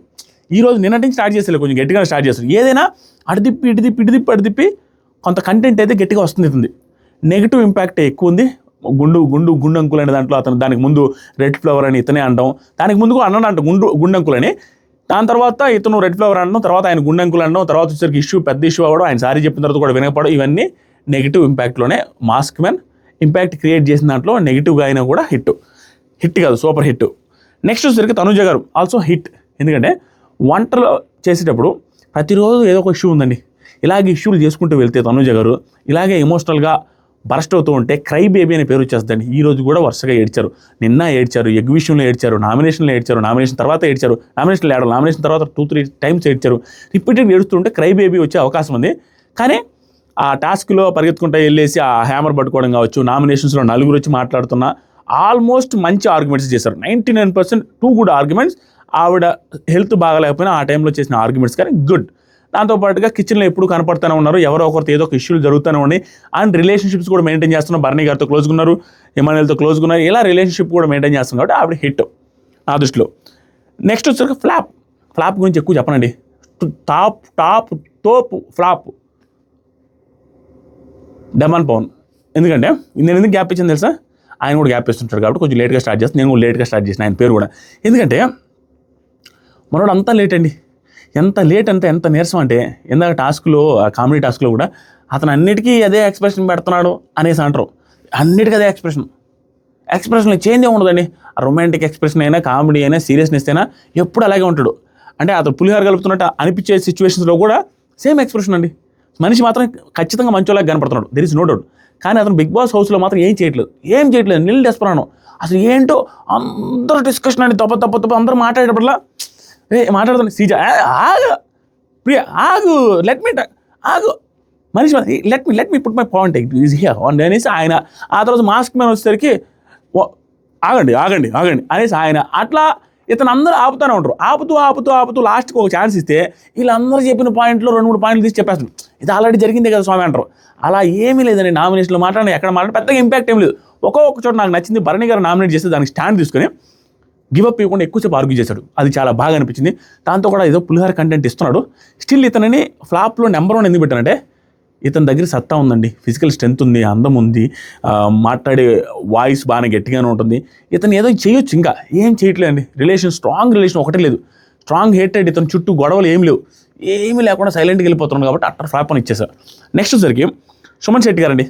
ఈరోజు నిన్నటి నుంచి స్టార్ట్ చేసేది కొంచెం గట్టిగా స్టార్ట్ చేస్తాడు. ఏదైనా అడిదిప్పి కొంత కంటెంట్ అయితే గట్టిగా వస్తుంది. నెగిటివ్ ఇంపాక్ట్ ఎక్కువ ఉంది. గుండు అంకుల్ అనే దాంట్లో అతను దానికి ముందు రెడ్ ఫ్లవర్ అని ఇతనే అనడం, దానికి ముందు అన్నాడు గుండు అంకుల్ అని, దాని తర్వాత ఇతను రెడ్ ఫ్లవర్ అనడం, తర్వాత ఆయన గుండు అంకుల్ అనడం, తర్వాత వచ్చేసరికి పెద్ద ఇష్యూ అవ్వడం, ఆయన సారీ చెప్పిన తర్వాత కూడా వినకపోవడం, ఇవన్నీ నెగిటివ్ ఇంపాక్ట్లోనే. మాస్క్ మ్యాన్ ఇంపాక్ట్ క్రియేట్ చేసిన దాంట్లో నెగిటివ్గా అయినా కూడా హిట్ కాదు, సూపర్ హిట్. నెక్స్ట్ వచ్చేసరికి తనుజ గారు ఆల్సో హిట్. ఎందుకంటే వంటలు చేసేటప్పుడు ప్రతిరోజు ఏదో ఒక ఇష్యూ ఉందండి. ఇలాగే ఇష్యూలు చేసుకుంటూ వెళ్తే తనుజ గారు ఇలాగే ఎమోషనల్గా బరస్ట్ అవుతూ ఉంటే క్రై బేబీ అనే పేరు వచ్చేస్తుందండి. ఈ రోజు కూడా వరుసగా ఏడ్చారు. నిన్న ఏడ్చారు, ఎగ్ విషయంలో ఏడ్చారు, నామినేషన్లో ఏడ్చారు, నామినేషన్ తర్వాత ఏడ్చారు, నామినేషన్ తర్వాత 2-3 టైమ్స్ ఏడ్చారు. రిపీటెడ్ ఏడుస్తుంటే క్రై బేబీ వచ్చే అవకాశం ఉంది. కానీ ఆ టాస్క్లో పరిగెత్తుకుంటూ వెళ్ళేసి ఆ హ్యామర్ పట్టుకోవడం కావచ్చు, నామినేషన్స్లో 4 వచ్చి మాట్లాడుతున్నా ఆల్మోస్ట్ మంచి ఆర్గ్యుమెంట్స్ చేశారు. 99% 2 గుడ్ ఆర్గ్యుమెంట్స్. ఆవిడ హెల్త్ బాగాలేకపోయినా ఆ టైంలో చేసిన ఆర్గ్యుమెంట్స్ కానీ గుడ్. దాంతోపాటుగా కిచెన్లో ఎప్పుడు కనపడుతూనే ఉన్నారు, ఎవరో ఒకరితో ఏదో ఒక ఇష్యూలు జరుగుతూనే ఉన్నాయి. అండ్ రిలేషన్షిప్స్ కూడా మెయింటైన్ చేస్తున్నారు. భరణి గారితో క్లోజ్గా ఉన్నారు, ఎమాన్యుయల్తో క్లోజ్గా ఉన్నారు. ఇలా రిలేషన్షిప్ కూడా మెయింటైన్ చేస్తున్నారు కాబట్టి ఆవిడ హిట్ నా దృష్టిలో. నెక్స్ట్ వచ్చేసరికి ఫ్లాప్ గురించి ఎక్కువ చెప్పనండి. తోపు ఫ్లాప్ డమాన్ పవన్. ఎందుకంటే నేను ఎందుకు గ్యాప్ ఇచ్చాను తెలుసా? ఆయన కూడా గ్యాప్ ఇస్తుంటాడు కాబట్టి కొంచెం లేట్గా స్టార్ట్ చేస్తాను. నేను కూడా లేట్గా స్టార్ట్ చేసిన ఆయన పేరు కూడా. ఎందుకంటే మనోడు అంతా లేట్ అండి. ఎంత లేట్ అంటే ఎంత నీరసం అంటే, ఇందాక టాస్క్లో కామెడీ టాస్క్లో కూడా అతను అన్నిటికీ అదే ఎక్స్ప్రెషన్ పెడుతున్నాడు అనేసి అంటారు. అన్నిటికీ అదే ఎక్స్ప్రెషన్లో చేంజ్ ఉండదండి. రొమాంటిక్ ఎక్స్ప్రెషన్ అయినా, కామెడీ అయినా, సీరియస్నెస్ అయినా ఎప్పుడు అలాగే ఉంటాడు. అంటే అతను పులిహోర కలుపుతున్నట్టు అనిపించే సిచ్యువేషన్స్లో కూడా సేమ్ ఎక్స్ప్రెషన్ అండి. మనిషి మాత్రం ఖచ్చితంగా మంచోలాగా కనపడుతున్నాడు, దెర్ ఇస్ నో డౌట్. కానీ అతను బిగ్ బాస్ హౌస్లో మాత్రం ఏం చేయట్లేదు. నిల్ డెస్పరాను. అసలు ఏంటో అందరూ డిస్కషన్ అండి, తప్ప అందరూ మాట్లాడేటప్పుడల్లా మాట్లాడుతుంది. సీజా ప్రియా ఆగు, ఆగు మనిషి let me put my point is here అనేసి ఆయన. ఆ తర్వాత మాస్క్ మ్యాన్ వచ్చేసరికి ఆగండి అనేసి ఆయన. అట్లా ఇతను అందరూ ఆపుతూనే ఉంటారు. ఆపుతూ లాస్ట్కి ఒక ఛాన్స్ ఇస్తే వీళ్ళందరూ చెప్పిన పాయింట్లో 2-3 పాయింట్లు తీసి చెప్పేస్తారు. ఇది ఆల్రెడీ జరిగిందే కదా స్వామి అంటారు. అలా ఏమీ లేదండి. నామినేషన్లో ఎక్కడ మాట్లాడి పెద్దగా ఇంపాక్ట్ ఏం లేదు. ఒక్కొక్క చోట నాకు నచ్చింది, భరణి గారు నామినేట్ చేస్తే దానికి స్టాండ్ తీసుకొని గివప్ ఇవ్వకుండా ఎక్కువసేపు ఆర్గ్యూ చేశాడు. అది చాలా బాగా అనిపించింది. దాంతో కూడా ఏదో పులిహార కంటెంట్ ఇస్తున్నాడు. స్టిల్ ఇతనిని ఫ్లాప్లో నెంబర్ 1 ఎందుకు పెట్టానంటే ఇతని దగ్గర సత్తా ఉందండి, ఫిజికల్ స్ట్రెంత్ ఉంది, అందం ఉంది, మాట్లాడే వాయిస్ బాగా గట్టిగానే ఉంటుంది. ఇతను ఏదో చేయొచ్చు, ఇంకా ఏం చేయట్లేదండి. స్ట్రాంగ్ రిలేషన్ ఒకటే లేదు. స్ట్రాంగ్ హేటెడ్, ఇతని చుట్టూ గొడవలు ఏమీ లేకుండా సైలెంట్గా వెళ్ళిపోతున్నాడు కాబట్టి అట్టర్ ఫ్లాప్ అని ఇచ్చేసారు. నెక్స్ట్ వచ్చరికి సుమన్ శెట్టి గారండి.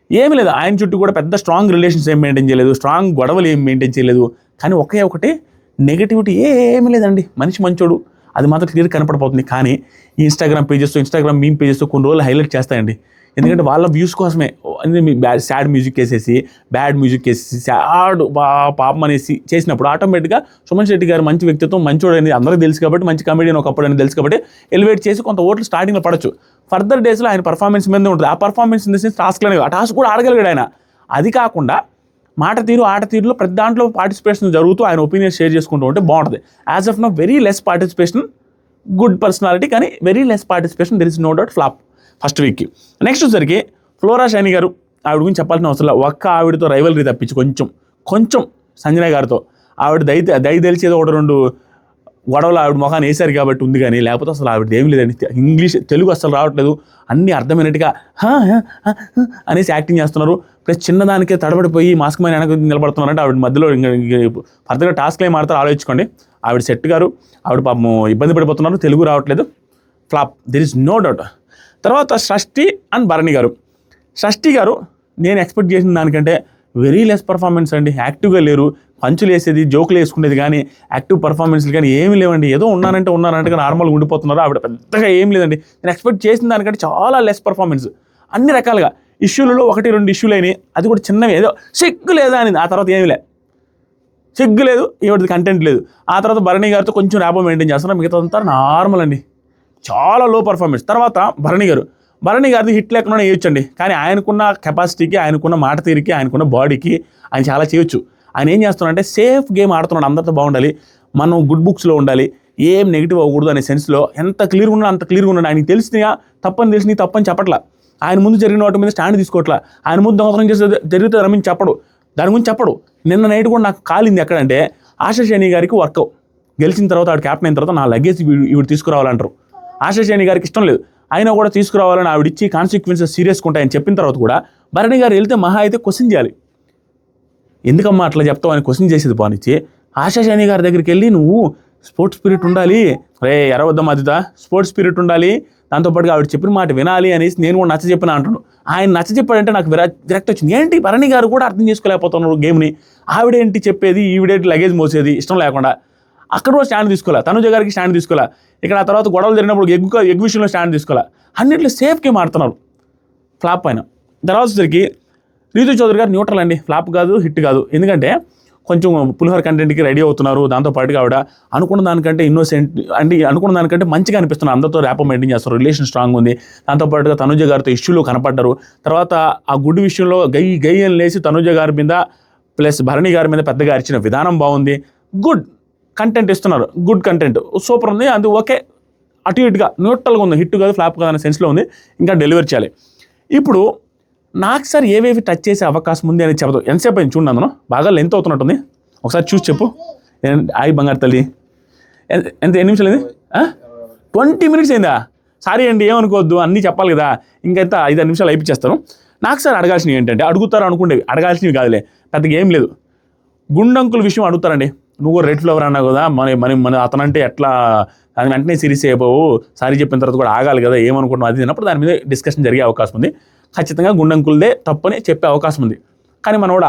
ఏమీ లేదు, ఆయన చుట్టూ కూడా పెద్ద స్ట్రాంగ్ రిలేషన్స్ ఏం మెయింటైన్ చేయలేదు, స్ట్రాంగ్ గొడవలు ఏం మెయింటైన్ చేయలేదు. కానీ ఒకటి నెగిటివిటీ ఏమీ లేదండి. మనిషి మంచోడు, అది మాత్రం క్లియర్ కనపడిపోతుంది. కానీ ఈ ఇన్స్టాగ్రామ్ మీమ్ పేజెస్తో కొన్ని రోజులు హైలైట్ చేస్తాయండి. ఎందుకంటే వాళ్ళ వ్యూస్ కోసమే బ్యాడ్ మ్యూజిక్ వేసేసి పాపం అనేసి చేసినప్పుడు ఆటోమేటిక్గా సుమన్ శెట్టి గారు మంచి వ్యక్తిత్వం, మంచోడు అనేది అందరికీ తెలుసు కాబట్టి, మంచి కామెడియన్ ఒకప్పుడు అని తెలుసు కాబట్టి ఎలివేట్ చేసి కొంత ఓట్లు స్టార్టింగ్లో పడవచ్చు. ఫర్దర్ డేస్లో ఆయన పర్ఫార్మెన్స్ మీదే ఉంటుంది. ఆ పర్ఫార్మెన్స్ ఇన్ ద సెన్స్ టాస్క్లోనే, ఆ టాస్క్ కూడా ఆడగలిగాడు ఆయన. అది కాకుండా ఆట తీరులో ప్రతి దాంట్లో పార్టిసిపేషన్ జరుగుతూ ఆయన ఒపీనియన్ షేర్ చేసుకుంటూ ఉంటే బాగుంటుంది. As of no very less participation, good personality, కానీ very less participation, there is no doubt flop first వీక్కి. నెక్స్ట్ వచ్చరికి ఫ్లోరా షైని గారు. ఆవిడ గురించి చెప్పాల్సిన అవసరం లేదు. ఆవిడతో రైవలరీ తప్పించి కొంచెం సంజన గారితో ఆవిడ దయ తెలిసేదో 1-2 గొడవలు ఆవిడ మొఖాన్ని వేశారు కాబట్టి ఉంది. కానీ లేకపోతే అసలు ఆవిడ ఏమి లేదండి. తెలుగు అసలు రావట్లేదు, అన్నీ అర్థమైనట్టుగా అనేసి యాక్టింగ్ చేస్తున్నారు. ప్లస్ చిన్నదానికే తడబడిపోయి మాస్క్ మ్యాన్ వెనక నిలబడుతున్నారంటే ఆవిడ మధ్యలో ఫర్దర్గా టాస్క్లు ఏం ఆడతారో ఆలోచించుకోండి. ఆవిడ సెట్ గారు ఆవిడ పాపం ఇబ్బంది పడిపోతున్నారు, తెలుగు రావట్లేదు, flop, there is no doubt. తర్వాత షష్ఠి అండ్ భరణి గారు నేను ఎక్స్పెక్ట్ చేసిన దానికంటే వెరీ లెస్ పర్ఫార్మెన్స్ అండి. యాక్టివ్గా లేరు, పంచులు వేసేది, జోకులు వేసుకునేది కానీ యాక్టివ్ పర్ఫార్మెన్స్లు కానీ ఏమీ లేవండి. ఏదో ఉన్నారంటే నార్మల్గా ఉండిపోతున్నారు. ఆవిడ పెద్దగా ఏం లేదండి. నేను ఎక్స్పెక్ట్ చేసిన దానికంటే చాలా లెస్ పర్ఫార్మెన్స్. అన్ని రకాలుగా ఇష్యూలలో 1-2 ఇష్యూలు అయినాయి, అది కూడా చిన్నవి, ఏదో సిగ్గు లేదా అని. ఆ తర్వాత ఏమీ సిగ్గు లేదు, ఏమిటి కంటెంట్ లేదు. ఆ తర్వాత భరణి గారితో కొంచెం ర్యాపో మెయింటైన్ చేస్తున్నారు, మిగతా అంతా నార్మల్ అండి, చాలా లో పర్ఫార్మెన్స్. తర్వాత భరణి గారిది హిట్ లేకుండా వేయొచ్చండి. కానీ ఆయనకున్న కెపాసిటీకి, ఆయనకున్న మాట తీరికి, ఆయనకున్న బాడీకి ఆయన చాలా చేయొచ్చు. ఆయన ఏం చేస్తున్నాడంటే సేఫ్ గేమ్ ఆడుతున్నాడు, అందరితో బాగుండాలి, మనం గుడ్ బుక్స్లో ఉండాలి, ఏం నెగిటివ్ అవ్వకూడదు అనే సెన్స్లో ఎంత క్లియర్గా ఉన్నాడు అంత క్లియర్గా ఉన్నాడు. ఆయనకి తెలిసినా తప్పని చెప్పట్లా. ఆయన ముందు జరిగిన వాటి మీద స్టాండ్ తీసుకోవట్లా. ఆయన ముందు దొంగతనం చేస్తే జరిగితే రమించి దాని గురించి చెప్పడు. నిన్న నైట్ కూడా నాకు కాలింది ఎక్కడంటే ఆశా శని గారికి వర్క్ గెలిచిన తర్వాత ఆవిడ క్యాప్టెన్ అయిన తర్వాత నా లగేజ్ ఈవిడ తీసుకురావాలంటారు. ఆశా శని గారికి ఇష్టం లేదు. అయినా కూడా తీసుకురావాలని ఆవిడిచ్చి కాన్సిక్వెన్సెస్ సీరియస్గా ఉంటాయని చెప్పిన తర్వాత కూడా భరణి గారు వెళ్తే మహా అయితే క్వశ్చన్ చేయాలి. ఎందుకమ్మా అట్లా చెప్తావు అని క్వశ్చన్ చేసేది పానిచ్చి ఆశా శని గారి దగ్గరికి వెళ్ళి నువ్వు స్పోర్ట్స్ స్పిరిట్ ఉండాలి, రే ఎరవద్దాం అదిదా, స్పోర్ట్స్ స్పిరిట్ ఉండాలి, దాంతోపాటుగా ఆవిడ చెప్పిన మాట వినాలి అనేసి నేను కూడా నచ్చ చెప్పిన అంటున్నాను. ఆయన నచ్చ చెప్పాడంటే నాకు విరక్తి వచ్చింది. ఏంటి భరణి గారు కూడా అర్థం చేసుకోలేకపోతున్నారు గేమ్ని, ఆవిడేంటి చెప్పేది, ఈవిడేంటి లగేజ్ మోసేది ఇష్టం లేకుండా. అక్కడ కూడా స్టాండ్ తీసుకోలే, తనుజ గారికి స్టాండ్ తీసుకోలే, ఇక్కడ ఆ తర్వాత గొడవలు జరిగినప్పుడు ఎగ్ విషయంలో స్టాండ్ తీసుకోలే, అన్నింటిలో సేఫ్ గేమ్ ఆడుతున్నారు. ఫ్లాప్ పైన తర్వాత వచ్చేసరికి రీతు చౌదరి గారు న్యూట్రల్ అండి, ఫ్లాప్ కాదు హిట్ కాదు. ఎందుకంటే కొంచెం పులిహోర కంటెంట్కి రెడీ అవుతున్నారు, దాంతోపాటుగా ఆవిడ అనుకున్న దానికంటే ఇన్నోసెంట్ అంటే అనుకున్న దానికంటే మంచిగా అనిపిస్తున్నారు, అందరితో ర్యాపో మెయింటైన్ చేస్తారు, రిలేషన్ స్ట్రాంగ్ ఉంది. దాంతోపాటుగా తనుజ గారితో ఇష్యూలో కనపడ్డారు. తర్వాత ఆ గుడ్ విషయంలో గై అని లేచి తనుజ గారి మీద ప్లస్ భరణి గారి మీద పెద్దగా అరిచిన విధానం బాగుంది. గుడ్ కంటెంట్ ఇస్తున్నారు, గుడ్ కంటెంట్ సూపర్ ఉంది. అది ఓకే, అటు ఇటుగా న్యూట్రల్గా ఉంది, హిట్ కాదు ఫ్లాప్ కాదు అనే సెన్స్లో ఉంది. ఇంకా డెలివరీ చేయాలి. ఇప్పుడు నాకు సార్ ఏవేవి టచ్ చేసే అవకాశం ఉంది అని చెప్పదు. ఎంతసేపు అయింది చూడండి, అందులో బాగా లెంత్ అవుతున్నట్టుంది, ఒకసారి చూసి చెప్పు. ఆయి బంగారు తల్లి ఎంత ఎన్ని నిమిషాలు అయింది? 20 minutes అయిందా? సారీ అండి ఏమనుకోవద్దు, అన్నీ చెప్పాలి కదా, ఇంకెంత 5-6 నిమిషాలు అయిపించేస్తాను. నాకు సార్ అడగాల్సినవి ఏంటంటే, అడుగుతారు అనుకుండేవి, అడగాల్సినవి కాదులే, పెద్దగా ఏం లేదు. గుండంకుల విషయం అడుగుతారండి. నువ్వు రెడ్ ఫ్లవర్ అన్నావు కదా, మన అతనంటే ఎట్లా అది వెంటనే సిరీస్ అయిపోవు, సారీ చెప్పిన తర్వాత కూడా ఆగాలి కదా, ఏమనుకుంటున్నావు అది అన్నప్పుడు దాని మీద డిస్కషన్ జరిగే అవకాశం ఉంది. ఖచ్చితంగా గుండంకులదే తప్పని చెప్పే అవకాశం ఉంది. కానీ మనోడు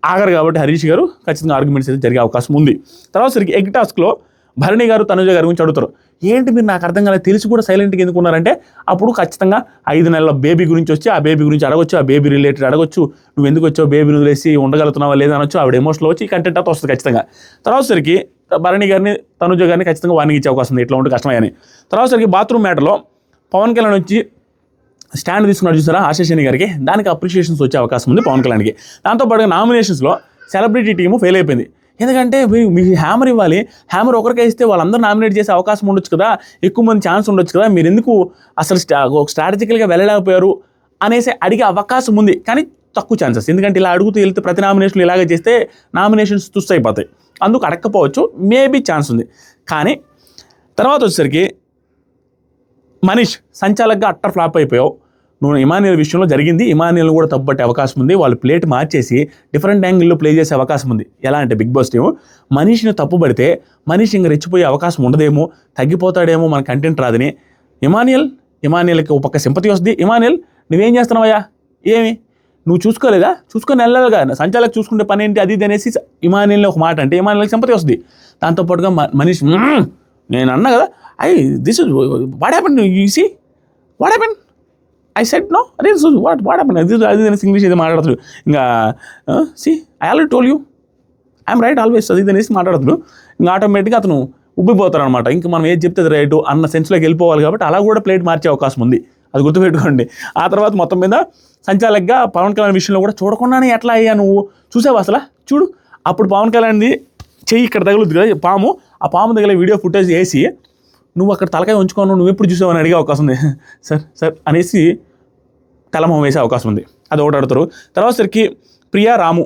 ఆగరు కాబట్టి హరీష్ గారు ఖచ్చితంగా ఆర్గ్యుమెంట్స్ అయితే జరిగే అవకాశం ఉంది. తర్వాత సరికి ఎగ్ టాస్క్లో భరణి గారు తనుజ గారి గురించి అడుగుతారు. ఏంటి మీరు నాకు అర్థం కాలేదు, తెలిసి కూడా సైలెంట్గా ఎందుకు ఉన్నారంటే, అప్పుడు ఖచ్చితంగా 5 నెలల బేబీ గురించి వచ్చి ఆ బేబీ గురించి అడగొచ్చు, ఆ బేబీ రిలేటెడ్ అడగొచ్చు, నువ్వు ఎందుకు వచ్చావు, బేబీని వదిలేసి ఉండగలుగుతున్నావా లేదా అనొచ్చు, ఆవిడ ఎమోషన్లో వచ్చి ఈ కంటెంట్ అంతా వస్తుంది ఖచ్చితంగా. తర్వాత సరికి భరణి గారిని తనుజ గారిని ఖచ్చితంగా వార్నింగ్ ఇచ్చే అవకాశం ఉంది, ఇట్లా ఉంటే కష్టమని. తర్వాత సరికి బాత్రూమ్ మ్యాటర్లో పవన్ కళ్యాణ్ వచ్చి స్టాండ్ తీసుకున్నాడు చూసారా ఆశా శని గారికి, దానికి అప్రిషియేషన్స్ వచ్చే అవకాశం ఉంది పవన్ కళ్యాణ్కి. దాంతోపాటుగా నామినేషన్స్లో సెలబ్రిటీ టీము ఫెయిల్ అయిపోయింది. ఎందుకంటే మీకు హ్యామర్ ఇవ్వాలి, హ్యామర్ ఒకరికే ఇస్తే వాళ్ళందరూ నామినేట్ చేసే అవకాశం ఉండొచ్చు కదా, ఎక్కువ మంది ఛాన్స్ ఉండొచ్చు కదా, మీరు ఎందుకు అసలు స్ట్రాటజికల్గా వెళ్ళలేకపోయారు అనేసి అడిగే అవకాశం ఉంది. కానీ తక్కువ ఛాన్సెస్, ఎందుకంటే ఇలా అడుగుతూ వెళ్తే ప్రతి నామినేషన్లు ఇలాగే చేస్తే నామినేషన్స్ తుస్ అయిపోతాయి, అందుకు అడగకపోవచ్చు, మేబీ ఛాన్స్ ఉంది. కానీ తర్వాత వచ్చేసరికి మనీష్ సంచాలకుగా అట్టర్ ఫ్లాప్ అయిపోయావు, నువ్వు ఇమానియల్ విషయంలో జరిగింది, ఇమానియల్ కూడా తప్పట్టే అవకాశం ఉంది, వాళ్ళు ప్లేట్ మార్చేసి డిఫరెంట్ యాంగిల్లో ప్లే చేసే అవకాశం ఉంది. ఎలా అంటే బిగ్ బాస్ టీము మనీష్ని తప్పుపడితే మనీష్ ఇంకా రెచ్చిపోయే అవకాశం ఉండదేమో, తగ్గిపోతాడేమో, మన కంటెంట్ రాదని. ఇమానియల్కి ఒక పక్క సింపతి వస్తుంది. ఇమానియల్ నువ్వేం చేస్తున్నావయ్యా, ఏమి నువ్వు చూసుకోలేదా, చూసుకొని వెళ్ళాలిగా, సంచాలకు చూసుకుంటే పని ఏంటి అది ఇది అనేసి ఇమానియల్ని ఒక మాట అంటే ఇమానియల్కి సింపతి వస్తుంది. దాంతోపాటుగా మనీష్ నేను అన్నా కదా, this is what happen, you see what happen, I said no, అరే వాట్ హ్యాపెన్, అది ఇంగ్లీష్ ఏదో మాట్లాడుతాడు. ఇంకా see I already told you I'm right always అది అనేసి మాట్లాడుతాడు. ఇంకా ఆటోమేటిక్గా అతను ఉబ్బిపోతారు అనమాట. ఇంకా మనం ఏది చెప్తే రైటు అన్న సెన్స్లోకి వెళ్ళిపోవాలి కాబట్టి అలా కూడా ప్లేట్ మార్చే అవకాశం ఉంది, అది గుర్తుపెట్టుకోండి. ఆ తర్వాత మొత్తం మీద సంచాలకుగా పవన్ కళ్యాణ్ విషయంలో కూడా చూడకుండానే ఎట్లా అయ్యా నువ్వు చూసావు అసలు చూడు, అప్పుడు పవన్ కళ్యాణ్ది చెయ్యి ఇక్కడ తగులుద్ది కదా పాము, ఆ పాము దగ్గర వీడియో ఫుటేజ్ వేసి నువ్వు అక్కడ తలకాయ ఉంచుకోను, నువ్వు ఎప్పుడు చూసావని అడిగే అవకాశం ఉంది. సార్ అనేసి తలమొహం వేసే అవకాశం ఉంది, అది ఒకటి అడుగుతారు. తర్వాత సరికి ప్రియా రాము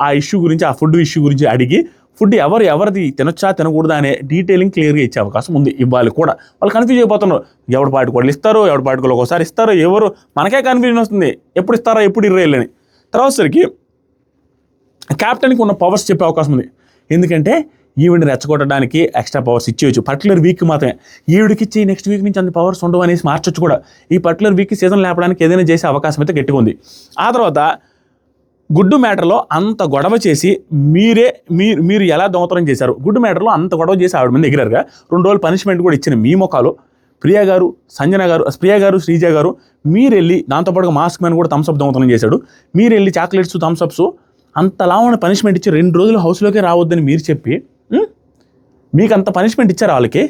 ఆ ఇష్యూ గురించి, ఆ ఫుడ్ ఇష్యూ గురించి అడిగి ఫుడ్ ఎవరిది తినొచ్చా తినకూడదా అనే డీటెయిలింగ్ క్లియర్గా ఇచ్చే అవకాశం ఉంది, ఇవ్వాలి కూడా. వాళ్ళు కన్ఫ్యూజ్ అయిపోతున్నారు, ఎవరి పాటి కూడా ఇస్తారు, ఎవరి పాటి కూడా ఒకసారి ఇస్తారు, ఎవరు మనకే కన్ఫ్యూజన్ వస్తుంది, ఎప్పుడు ఇస్తారా ఎప్పుడు ఇర్రేళ్ళని. తర్వాత సరికి క్యాప్టెన్కి ఉన్న పవర్స్ చెప్పే అవకాశం ఉంది, ఎందుకంటే ఈవిడిని రెచ్చగొట్టడానికి ఎక్స్ట్రా పవర్స్ ఇచ్చేయచ్చు, పర్టికులర్ వీక్ మాత్రమే. ఈవిడికి ఇచ్చి నెక్స్ట్ వీక్ నుంచి అంత పవర్స్ ఉండవు అనేసి మార్చొచ్చు కూడా. ఈ పర్టికులర్ వీక్ సీజన్ లేపడానికి ఏదైనా చేసే అవకాశం అయితే గట్టిగా ఉంది. ఆ తర్వాత గుడ్డు మ్యాటర్లో అంత గొడవ చేసి మీరు ఎలా దొంగతనం చేశారు, గుడ్డు మ్యాటర్లో అంత గొడవ చేసి ఆవిడ మీద ఎగిరారుగా, 2 రోజులు పనిష్మెంట్ కూడా ఇచ్చిన మీ మొఖాలు ప్రియా గారు, ప్రియా గారు, శ్రీజ గారు మీరు వెళ్ళి, దాంతోపాటుగా మాస్క్ మ్యాన్ కూడా థమ్స్అప్ దొంగతనం చేశాడు, మీరు వెళ్ళి చాక్లెట్స్ థమ్స్అప్స్ అంతలా ఉన్న పనిష్మెంట్ ఇచ్చి 2 రోజులు హౌస్లోకే రావద్దని మీరు చెప్పి, మీకు అంత పనిష్మెంట్ ఇచ్చారు వాళ్ళకి,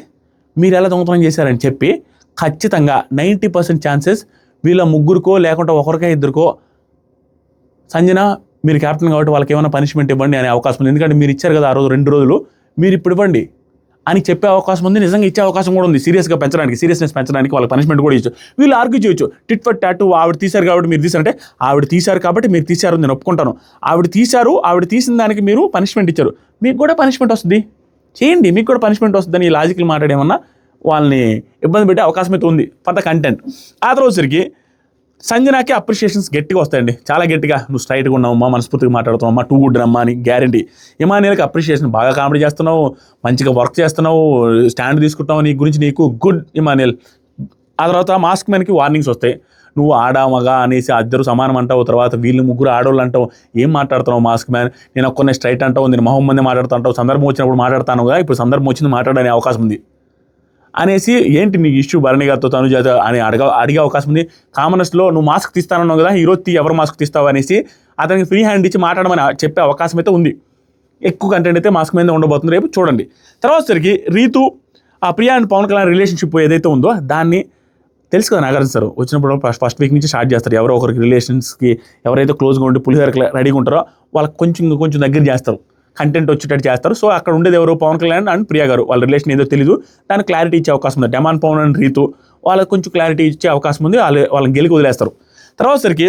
మీరు ఎలా దొంగతనం చేశారని చెప్పి ఖచ్చితంగా 90% ఛాన్సెస్ వీళ్ళ ముగ్గురికో లేకుంటే ఒకరికే ఇద్దరికో సంజన మీరు క్యాప్టెన్ కాబట్టి వాళ్ళకి ఏమైనా పనిష్మెంట్ ఇవ్వండి అనే అవకాశం ఉంది. ఎందుకంటే మీరు ఇచ్చారు కదా ఆ రోజు 2 రోజులు, మీరు ఇప్పుడు ఇవ్వండి అని చెప్పే అవకాశం ఉంది, నిజంగా ఇచ్చే అవకాశం కూడా ఉంది. సీరియస్నెస్ పెంచడానికి వాళ్ళకి పనిష్మెంట్ కూడా ఇచ్చు. వీళ్ళు ఆర్గ్యూ చేయొచ్చు, టిట్ ఫర్ టాటూ ఆవిడ తీశారు కాబట్టి మీరు తీశారంటే, ఆవిడ తీశారు కాబట్టి మీరు తీశారు నేను ఒప్పుకుంటాను, ఆవిడ తీసిన దానికి మీరు పనిష్మెంట్ ఇచ్చారు, మీకు కూడా పనిష్మెంట్ వస్తుంది, చేయండి, మీకు కూడా పనిష్మెంట్ వస్తుందని ఈ లాజికల్ మాట్లాడేమన్నా వాళ్ళని ఇబ్బంది పెట్టే అవకాశం అయితే ఉంది ఫర్ ద కంటెంట్. ఆ తర్వాతసరికి సంజనాకి అప్రిషియేషన్స్ గట్టిగా వస్తాయండి, చాలా గట్టిగా. నువ్వు స్ట్రైట్గా ఉన్నావమ్మా, మనస్ఫూర్తిగా మాట్లాడుతున్నావమ్మా, టూ గుడ్ రమ్మా అని గ్యారంటీ. ఇమానియల్కి అప్రిషియేషన్, బాగా కామెడీ చేస్తున్నావు, మంచిగా వర్క్ చేస్తున్నావు, స్టాండ్ తీసుకుంటావు, నీ గురించి నీకు గుడ్ ఇమానియల్. ఆ తర్వాత మాస్క్ మ్యాన్కి వార్నింగ్స్ వస్తాయి, నువ్వు ఆడా మగ అనేసి ఇద్దరు సమానం అంటావు, తర్వాత వీళ్ళు ముగ్గురు ఆడవాళ్ళు అంటావు, ఏం మాట్లాడుతున్నావు మాస్క్ మ్యాన్, నేను ఒక్కనే స్ట్రైట్ అంటావు, నేను మొహం మంది మాట్లాడుతుంటావు, సందర్భం వచ్చినప్పుడు మాట్లాడతాను కదా, ఇప్పుడు సందర్భం వచ్చింది మాట్లాడనే అవకాశం ఉంది అనేసి, ఏంటి నీ ఇష్యూ భరణి గారితో తనుజాతో అని అడిగే అవకాశం ఉంది. కామనర్స్లో నువ్వు మాస్క్ తీస్తానన్నావు కదా, ఈరోజు ఎవరు మాస్క్ తీస్తావు అనేసి అతనికి ఫ్రీ హ్యాండ్ ఇచ్చి మాట్లాడమని చెప్పే అవకాశం అయితే ఉంది. ఎక్కువ కంటెంట్ అయితే మాస్క్ మీద ఉండబోతుంది, రేపు చూడండి. తర్వాత సరికి రీతు ఆ ప్రియా అండ్ పవన్ కళ్యాణ్ రిలేషన్షిప్ ఏదైతే ఉందో దాన్ని తెలుసు కదా నాగార్జున సార్ వచ్చినప్పుడు ఫస్ట్ వీక్ నుంచి స్టార్ట్ చేస్తారు. ఎవరో ఒకరికి రిలేషన్స్కి ఎవరైతే క్లోజ్గా ఉండి పులిహోరకి రెడీగా ఉంటారో వాళ్ళకి కొంచెం దగ్గర చేస్తారు, కంటెంట్ వచ్చేటట్టు చేస్తారు. సో అక్కడ ఉండేది ఎవరు, పవన్ కళ్యాణ్ అండ్ ప్రియా గారు. వాళ్ళ రిలేషన్ ఏదో తెలీదు, దానికి క్లారిటీ ఇచ్చే అవకాశం ఉంది. డెమాన్ పవన్ అండ్ రీతు వాళ్ళకి కొంచెం క్లారిటీ ఇచ్చే అవకాశం ఉంది, వాళ్ళని గెలికి వదిలేస్తారు. తర్వాత సరికి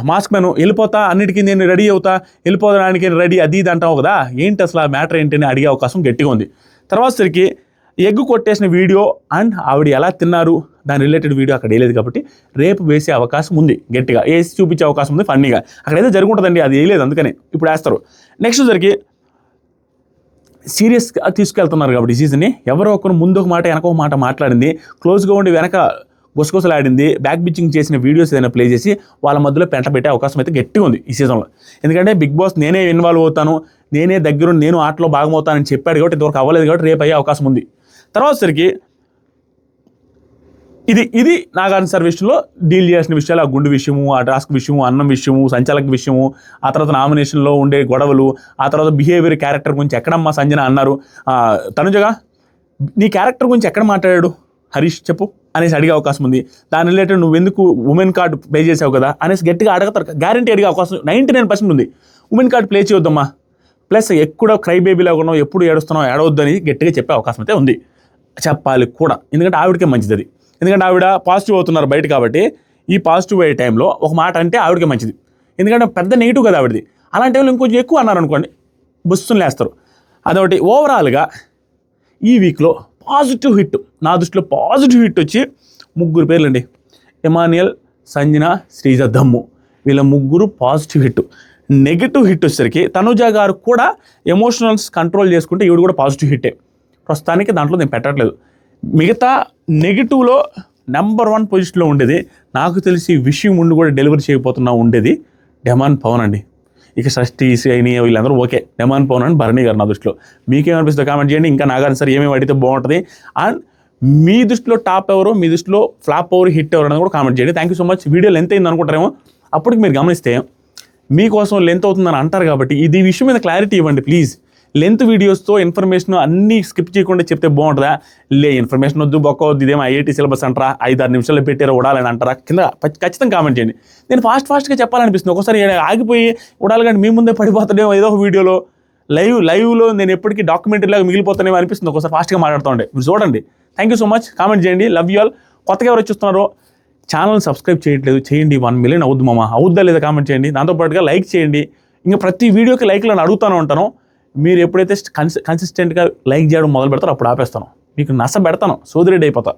మాస్క్ మ్యాన్ వెళ్ళిపోతా, అన్నిటికీ నేను రెడీ అవుతా, వెళ్ళిపోవడానికి రెడీ అది ఇది అంటావు కదా, ఏంటి అసలు ఆ మ్యాటర్ ఏంటి అని అడిగే అవకాశం గట్టిగా ఉంది. తర్వాత సరికి ఎగ్ కొట్టేసిన వీడియో అండ్ ఆవిడ ఎలా తిన్నారు దాని రిలేటెడ్ వీడియో అక్కడ వేయలేదు కాబట్టి రేపు వేసే అవకాశం ఉంది, గట్టిగా వేసి చూపించే అవకాశం ఉంది ఫన్నీగా. అక్కడ ఏదో జరుగుతుందండి, అది వేయలేదు అందుకని ఇప్పుడు వేస్తారు. నెక్స్ట్ సరికి సీరియస్గా తీసుకెళ్తున్నారు కాబట్టి సీజన్ని ఎవరో ఒకరు ముందు ఒక మాట వెనక ఒక మాట మాట్లాడింది, క్లోజ్గా ఉండి వెనక గుసగుసలాడింది, బ్యాక్ బిచ్చింగ్ చేసిన వీడియోస్ ఏదైనా ప్లే చేసి వాళ్ళ మధ్యలో పెంట పెట్టే అవకాశం అయితే గట్టిగా ఉంది ఈ సీజన్లో. ఎందుకంటే బిగ్ బాస్ నేనే ఇన్వాల్వ్ అవుతాను, నేనే దగ్గరుండి నేను ఆటలో భాగమవుతానని చెప్పాడు కాబట్టి ఇంతవరకు అవ్వలేదు కాబట్టి రేపు అయ్యే అవకాశం ఉంది. తర్వాత సరికి ఇది నాగార్జున సార్ విషయంలో డీల్ చేసిన విషయాలు, ఆ గుండు విషయము, ఆ టాస్క్ విషయము, అన్నం విషయము, సంచాలక విషయము, ఆ తర్వాత నామినేషన్లో ఉండే గొడవలు, ఆ తర్వాత బిహేవియర్ క్యారెక్టర్ గురించి ఎక్కడమ్మా సంజన అన్నారు, తనుజగా నీ క్యారెక్టర్ గురించి ఎక్కడ మాట్లాడాడు హరీష్ చెప్పు అనేసి అడిగే అవకాశం ఉంది. దాని రిలేటెడ్ నువ్వు ఎందుకు ఉమెన్ కార్డు ప్లే చేసావు కదా అనేసి గట్టిగా అడగతారు, గ్యారంటీ అడిగే అవకాశం 99% ఉంది. ఉమెన్ కార్డు ప్లే చేయొద్దమ్మా, ప్లస్ ఎక్కువ క్రై బేబీలాగా ఉన్నావు, ఎప్పుడు ఏడుస్తున్నావు, ఏడవద్దు అని గట్టిగా చెప్పే అవకాశం అయితే ఉంది, చెప్పాలి కూడా. ఎందుకంటే ఆవిడకే మంచిది అది, ఎందుకంటే ఆవిడ పాజిటివ్ అవుతున్నారు బయట కాబట్టి ఈ పాజిటివ్ అయ్యే టైంలో ఒక మాట అంటే ఆవిడకే మంచిది, ఎందుకంటే పెద్ద నెగిటివ్ కదా ఆవిడది. అలాంటి వాళ్ళు ఇంకొంచెం ఎక్కువ అన్నారనుకోండి బుస్సులు లేస్తారు. అదొకటి. ఓవరాల్గా ఈ వీక్లో పాజిటివ్ హిట్, నా దృష్టిలో పాజిటివ్ హిట్ వచ్చి 3 పేర్లండి, ఎమాన్యుయల్, సంజన, శ్రీజ, దమ్ము, వీళ్ళ 3 పాజిటివ్ హిట్. నెగిటివ్ హిట్ వచ్చేసరికి తనుజా గారు కూడా ఎమోషనల్స్ కంట్రోల్ చేసుకుంటే ఈవిడ కూడా పాజిటివ్ హిట్టే. ప్రస్తుతానికి దాంట్లో నేను పెట్టట్లేదు. మిగతా నెగిటివ్లో నెంబర్ 1 పొజిషన్లో ఉండేది నాకు తెలిసి విషయం ఉండి కూడా డెలివరీ చేయకపోతున్నా ఉండేది డెమాన్ పవన్ అండి. ఇక షష్ఠి శ్రేణి వీళ్ళందరూ okay, demon Pavan and Bharani garu నా దృష్టిలో. మీకేమనిపిస్తుందో కామెంట్ చేయండి. ఇంకా నాగార్జున సార్ ఏమేమి అడిగితే బాగుంటుంది అండ్ మీ దృష్టిలో టాప్ ఎవరు, మీ దృష్టిలో ఫ్లాప్ ఎవరు, హిట్ ఎవరు అనేది కూడా కామెంట్ చేయండి. Thank you so much. Video length అయింది అనుకుంటారేమో, అప్పటికి మీరు గమనిస్తే మీకోసం లెంత్ అవుతుందని అంటారు కాబట్టి ఇది విషయం మీద క్లారిటీ ఇవ్వండి ప్లీజ్. లెంత్ వీడియోస్తో ఇన్ఫర్మేషన్ అన్నీ స్కిప్ చేయకుండా చెప్తే బాగుంటుందా? ఇన్ఫర్మేషన్ వద్దు, బొక్క వద్దు, ఇదేమో ఐఐటీ సిలబస్ అంటారా, 5-6 నిమిషాలు పెట్టారో ఉడాలని అంటారా, కింద ఖచ్చితంగా కామెంట్ చేయండి. నేను ఫాస్ట్గా చెప్పాలనిపిస్తుంది, ఒకసారి ఆగిపోయి ఉడాలి కానీ మీ ముందే పడిపోతానేమో ఏదో ఒక వీడియోలో, లైవ్లో నేను ఎప్పటికీ డాక్యుమెంటరీ లాగా మిగిలిపోతానేమో అనిపిస్తుంది ఒకసారి ఫాస్ట్గా మాట్లాడుతూ ఉండే. మీరు చూడండి. Thank you so much. Comment చేయండి. Love you all. కొత్తగా ఎవరు చూస్తున్నారో ఛానల్ సబ్స్క్రైబ్ చేయట్లేదు, చేయండి. 1 మిలియన్ అవుద్దు మామ, అవుద్దా లేదా కామెంట్ చేయండి. దాంతోపాటుగా లైక్ చేయండి. ఇంకా ప్రతి వీడియోకి లైక్లను అడుగుతాను ఉంటాను. మీరు ఎప్పుడైతే కన్సిస్టెంట్గా లైక్ చేయడం మొదలు పెడతారో అప్పుడు ఆపేస్తాను, మీకు నచ్చ పెడతాను, సోదిరెడ్డి అయిపోతా.